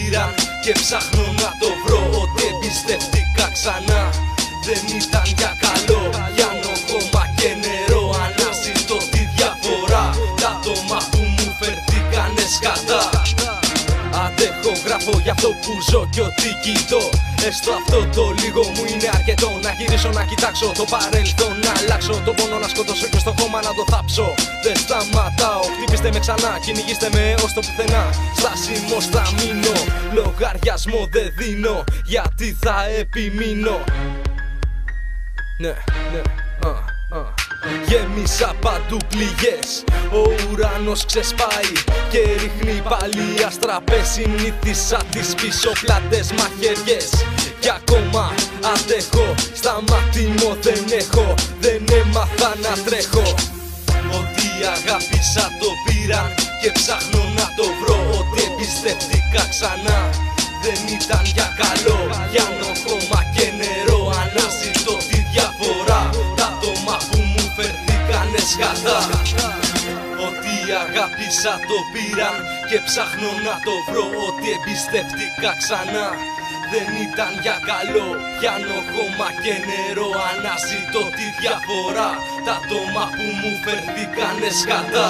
πήραν και ψάχνω να το βρω. Ότι εμπιστεύτηκα ξανά δεν ήταν για καλό. Πιάνω χώμα και νερό, αναζητώ τη διαφορά. Τα άτομα που μου φερθήκανε σκατά. Αντέχω, γράφω για αυτό που ζω και ό,τι κοιτώ. Έστω αυτό το λίγο μου είναι αρκετό. Να γυρίσω να κοιτάξω το παρελθόν, να αλλάξω το πόνο, να σκοτώσω και στο χώμα να το θάψω. Δεν σταματάω, χτυπήστε με ξανά, κυνηγήστε με ως το πουθενά. Στάσιμος θα μείνω, λογαριασμό δεν δίνω, γιατί θα επιμείνω. Ναι, ναι, γέμισα παντού πληγές, ο ουρανός ξεσπάει και ρίχνει πάλι αστραπές. Συνήθισα τις πίσω πλάτες μαχαιριές κι ακόμα αντέχω. Σταματήμο δεν έχω, δεν έμαθα να τρέχω. Ό,τι αγάπησα το πήραν και ψάχνω να το βρω. Ότι εμπιστεύτηκα ξανά δεν ήταν για καλό. Πιάνω χώμα και νερό, αναζητώ τη διαφορά. Τα άτομα που μου φερθήκανε σκατά. Ό,τι αγάπησα το πήραν και ψάχνω να το βρω. Ότι εμπιστεύτηκα ξανά δεν ήταν για καλό. Πιάνω χώμα και νερό, αναζητώ τη διαφορά. Τα άτομα που μου φερθήκανε σκατά.